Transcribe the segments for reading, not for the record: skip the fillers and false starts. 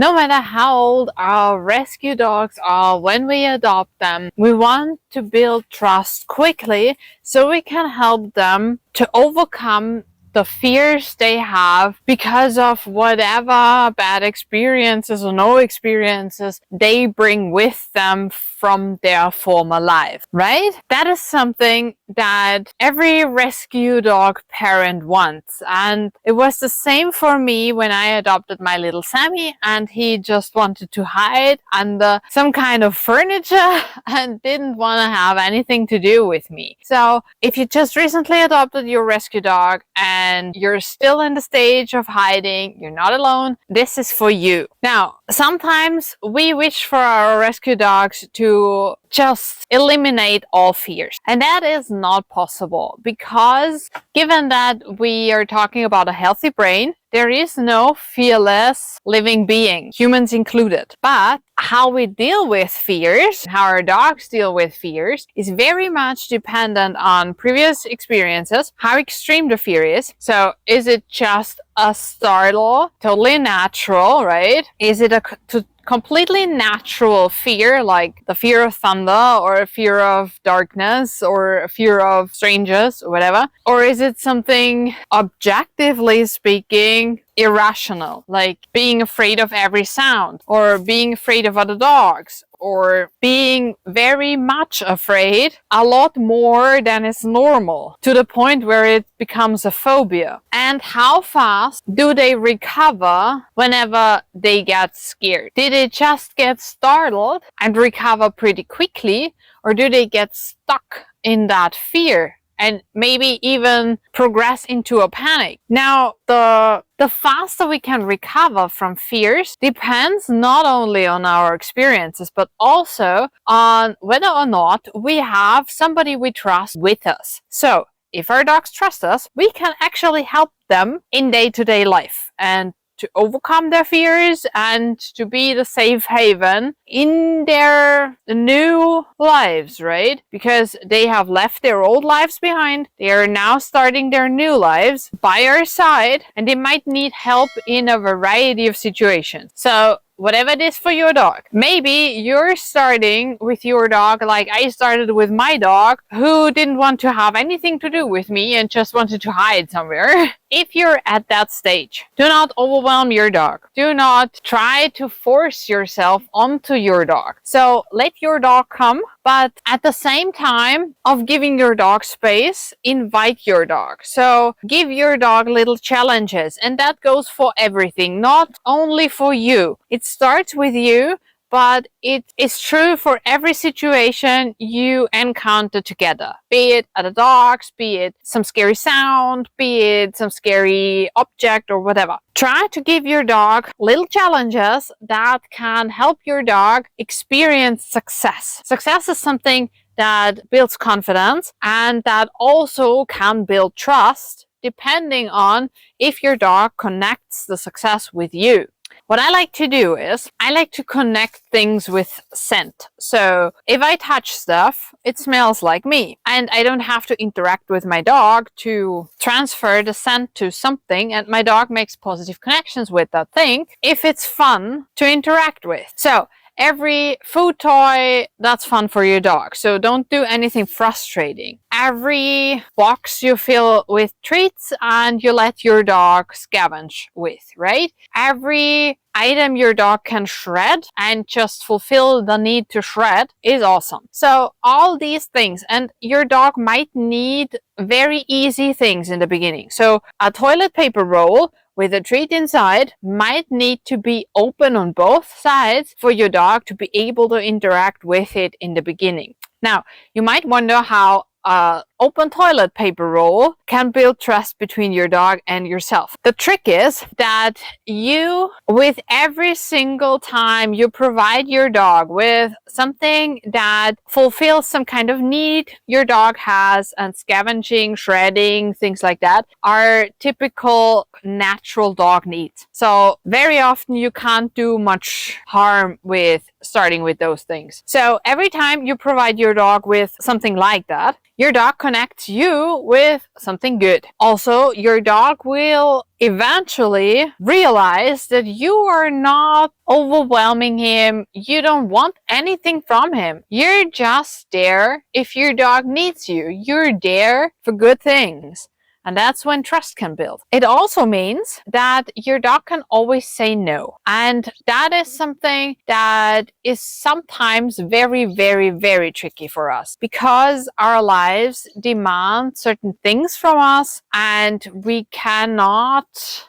No matter how old our rescue dogs are when we adopt them, we want to build trust quickly so we can help them to overcome the fears they have because of whatever bad experiences or no experiences they bring with them from their former life, right? That is something that every rescue dog parent wants. And it was the same for me when I adopted my little Sammy, and he just wanted to hide under some kind of furniture and didn't want to have anything to do with me. So if you just recently adopted your rescue dog and you're still in the stage of hiding, you're not alone, this is for you. Now, sometimes we wish for our rescue dogs to just eliminate all fears. And that is not possible because given that we are talking about a healthy brain, there is no fearless living being, humans included. But how we deal with fears, how our dogs deal with fears, is very much dependent on previous experiences, how extreme the fear is. So is it just a startle, totally natural, right? Is it a completely natural fear, like the fear of thunder or a fear of darkness or a fear of strangers or whatever? Or is it something objectively speaking irrational, like being afraid of every sound or being afraid of other dogs or being very much afraid, a lot more than is normal, to the point where it becomes a phobia? And how fast do they recover whenever they get scared? Did they just get startled and recover pretty quickly, or do they get stuck in that fear and maybe even progress into a panic? Now, the faster we can recover from fears depends not only on our experiences, but also on whether or not we have somebody we trust with us. So, if our dogs trust us, we can actually help them in day-to-day life and to overcome their fears and to be the safe haven in their new lives, right? Because they have left their old lives behind. They are now starting their new lives by our side, and they might need help in a variety of situations. So whatever it is for your dog. Maybe you're starting with your dog like I started with my dog, who didn't want to have anything to do with me and just wanted to hide somewhere. If you're at that stage, do not overwhelm your dog. Do not try to force yourself onto your dog. So let your dog come, but at the same time of giving your dog space, invite your dog. So give your dog little challenges, and that goes for everything, not only for you. It starts with you, but it is true for every situation you encounter together. Be it other dogs, be it some scary sound, be it some scary object or whatever. Try to give your dog little challenges that can help your dog experience success. Success is something that builds confidence and that also can build trust, depending on if your dog connects the success with you. What I like to do is I like to connect things with scent. So if I touch stuff, it smells like me, and I don't have to interact with my dog to transfer the scent to something, and my dog makes positive connections with that thing if it's fun to interact with. So every food toy, that's fun for your dog. So don't do anything frustrating. Every box you fill with treats and you let your dog scavenge with, right? Every item your dog can shred and just fulfill the need to shred is awesome. So all these things, and your dog might need very easy things in the beginning. So a toilet paper roll with a treat inside might need to be open on both sides for your dog to be able to interact with it in the beginning. Now, you might wonder how open toilet paper roll can build trust between your dog and yourself. The trick is that you, with every single time you provide your dog with something that fulfills some kind of need your dog has, and scavenging, shredding, things like that are typical natural dog needs. So very often you can't do much harm with starting with those things. So every time you provide your dog with something like that, your dog connects you with something good. Also, your dog will eventually realize that you are not overwhelming him. You don't want anything from him. You're just there if your dog needs you. You're there for good things. And that's when trust can build. It also means that your dog can always say no. And that is something that is sometimes very, very, very tricky for us because our lives demand certain things from us and we cannot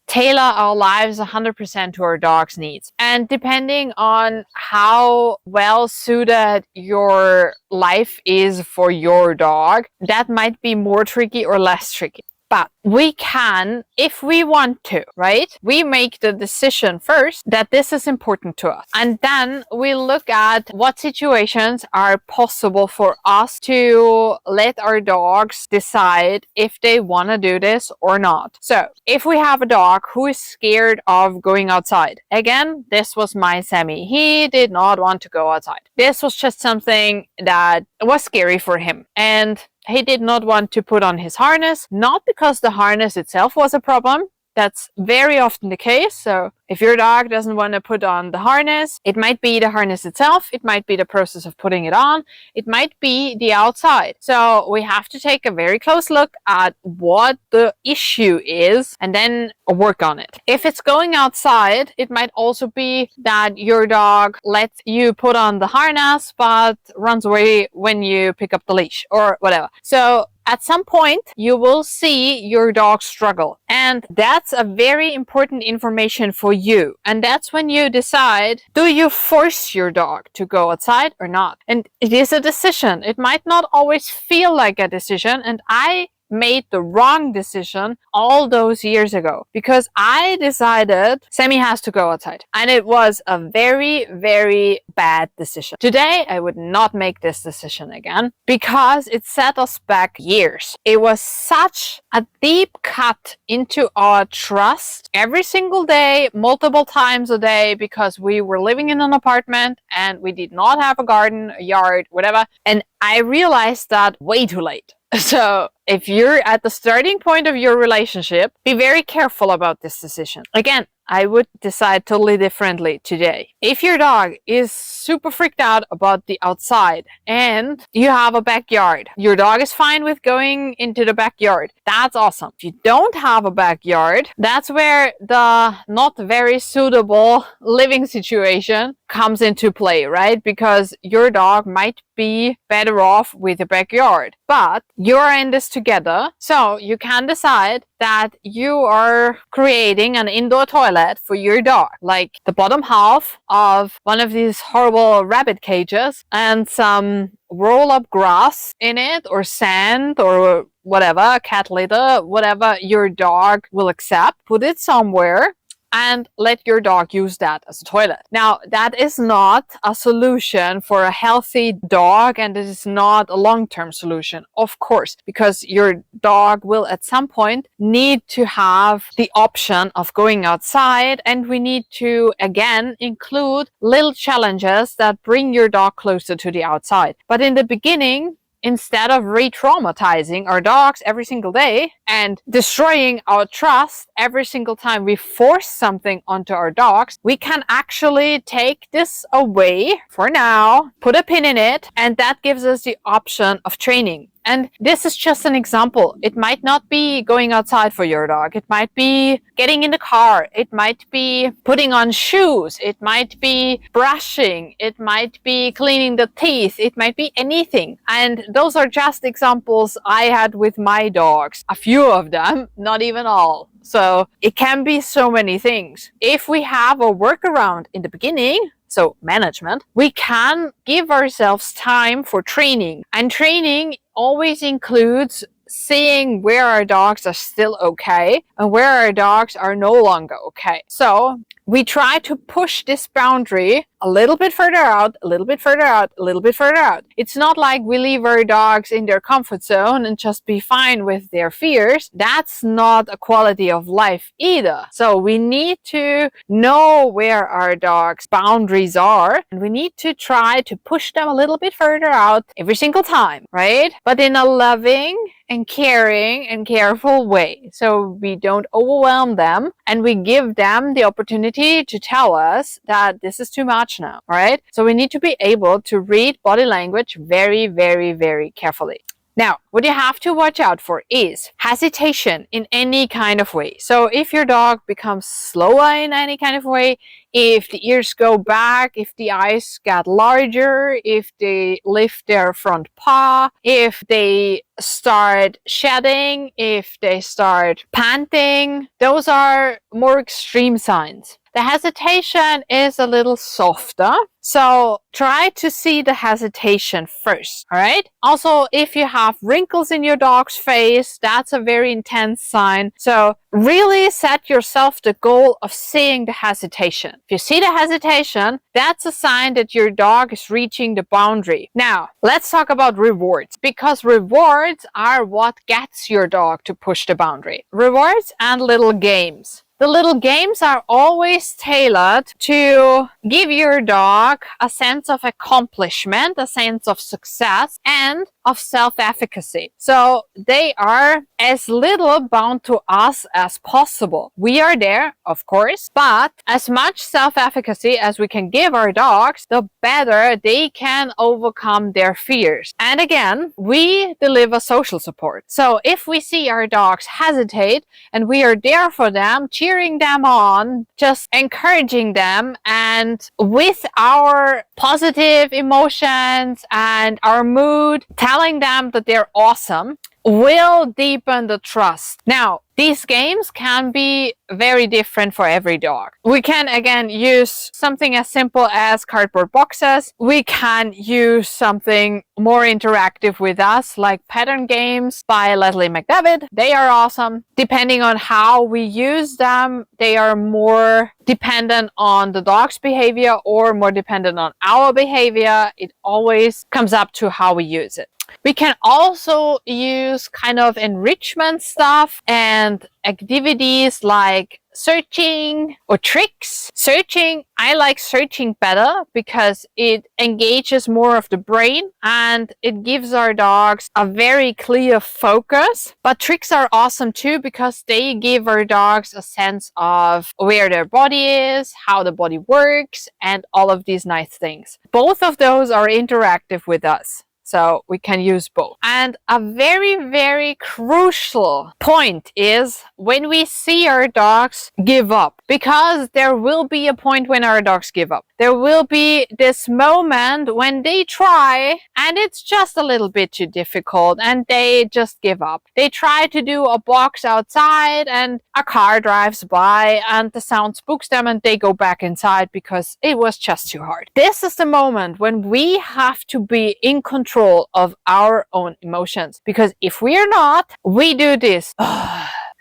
tailor our lives 100% to our dog's needs. And depending on how well suited your life is for your dog, that might be more tricky or less tricky. But we can, if we want to, right? We make the decision first that this is important to us. And then we look at what situations are possible for us to let our dogs decide if they want to do this or not. So if we have a dog who is scared of going outside, again, this was my Sammy. He did not want to go outside. This was just something that was scary for him. And he did not want to put on his harness, not because the harness itself was a problem. That's very often the case. So if your dog doesn't want to put on the harness, it might be the harness itself. It might be the process of putting it on. It might be the outside. So we have to take a very close look at what the issue is and then work on it. If it's going outside, it might also be that your dog lets you put on the harness but runs away when you pick up the leash or whatever. So at some point, you will see your dog struggle. And that's a very important information for you. And that's when you decide, do you force your dog to go outside or not? And it is a decision. It might not always feel like a decision. And I made the wrong decision all those years ago because I decided Sammy has to go outside. And it was a very, very bad decision. Today, I would not make this decision again because it set us back years. It was such a deep cut into our trust every single day, multiple times a day, because we were living in an apartment and we did not have a garden, a yard, whatever. And I realized that way too late. So if you're at the starting point of your relationship, be very careful about this decision. Again, I would decide totally differently today. If your dog is super freaked out about the outside and you have a backyard, your dog is fine with going into the backyard. That's awesome. If you don't have a backyard, that's where the not very suitable living situation comes into play, right? Because your dog might be better off with a backyard, but you're in this together. So you can decide that you are creating an indoor toilet for your dog, like the bottom half of one of these horrible rabbit cages and some roll-up grass in it or sand or whatever, cat litter, whatever your dog will accept. Put it somewhere and let your dog use that as a toilet. Now, that is not a solution for a healthy dog, and it is not a long-term solution, of course, because your dog will at some point need to have the option of going outside, and we need to, again, include little challenges that bring your dog closer to the outside. But in the beginning, instead of re-traumatizing our dogs every single day and destroying our trust every single time we force something onto our dogs, we can actually take this away for now, put a pin in it, and that gives us the option of training. And this is just an example. It might not be going outside for your dog. It might be getting in the car. It might be putting on shoes. It might be brushing. It might be cleaning the teeth. It might be anything. And those are just examples I had with my dogs. A few of them, not even all. So it can be so many things. If we have a workaround in the beginning, so management, we can give ourselves time for training. And training always includes seeing where our dogs are still okay and where our dogs are no longer okay. So we try to push this boundary a little bit further out, a little bit further out, a little bit further out. It's not like we leave our dogs in their comfort zone and just be fine with their fears. That's not a quality of life either. So we need to know where our dog's boundaries are, and we need to try to push them a little bit further out every single time, right? But in a loving and caring and careful way. So we don't overwhelm them, and we give them the opportunity to tell us that this is too much now, right? So we need to be able to read body language very, very, very carefully. Now, what you have to watch out for is hesitation in any kind of way. So if your dog becomes slower in any kind of way, if the ears go back, if the eyes get larger, if they lift their front paw, if they start shedding, if they start panting, those are more extreme signs. The hesitation is a little softer, so try to see the hesitation first, all right? Also, if you have wrinkles in your dog's face, that's a very intense sign. So really set yourself the goal of seeing the hesitation. If you see the hesitation, that's a sign that your dog is reaching the boundary. Now, let's talk about rewards, because rewards are what gets your dog to push the boundary. Rewards and little games. The little games are always tailored to give your dog a sense of accomplishment, a sense of success, and of self-efficacy. So they are as little bound to us as possible. We are there, of course, but as much self-efficacy as we can give our dogs, the better they can overcome their fears. And again, we deliver social support. So if we see our dogs hesitate and we are there for them, cheering them on, just encouraging them, and with our positive emotions and our mood, telling them that they're awesome, will deepen the trust. Now, these games can be very different for every dog. We can again use something as simple as cardboard boxes. We can use something more interactive with us, like pattern games by Leslie McDevitt. They are awesome. Depending on how we use them, they are more dependent on the dog's behavior or more dependent on our behavior. It always comes up to how we use it. We can also use kind of enrichment stuff and activities like searching or tricks. Searching, I like searching better because it engages more of the brain and it gives our dogs a very clear focus. But tricks are awesome too because they give our dogs a sense of where their body is, how the body works, and all of these nice things. Both of those are interactive with us. So we can use both. And a very, very crucial point is when we see our dogs give up, because there will be a point when our dogs give up. There will be this moment when they try and it's just a little bit too difficult and they just give up. They try to do a box outside and a car drives by and the sound spooks them and they go back inside because it was just too hard. This is the moment when we have to be in control of our own emotions, because if we are not, we do this.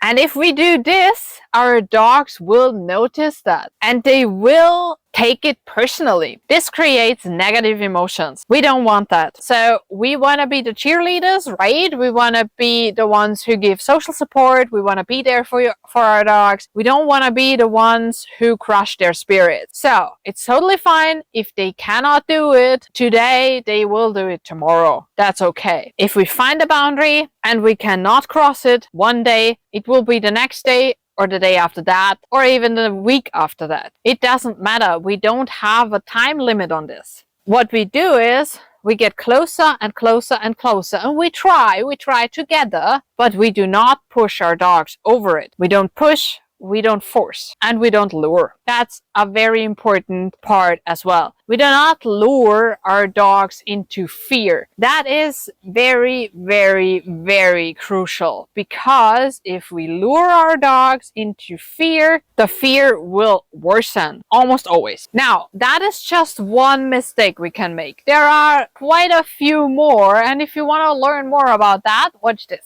And if we do this, our dogs will notice that and they will take it personally. This creates negative emotions. We don't want that. So we want to be the cheerleaders, right? We want to be the ones who give social support. We want to be there for our dogs. We don't want to be the ones who crush their spirits. So it's totally fine if they cannot do it today, they will do it tomorrow. That's okay. If we find a boundary and we cannot cross it one day, it will be the next day or the day after that, or even the week after that. It doesn't matter. We don't have a time limit on this. What we do is we get closer and closer and closer, and we try together, but we do not push our dogs over it. We don't push, we don't force, and we don't lure. That's a very important part as well. We do not lure our dogs into fear. That is very, very, very crucial, because if we lure our dogs into fear, the fear will worsen almost always. Now, that is just one mistake we can make. There are quite a few more, and if you want to learn more about that, watch this.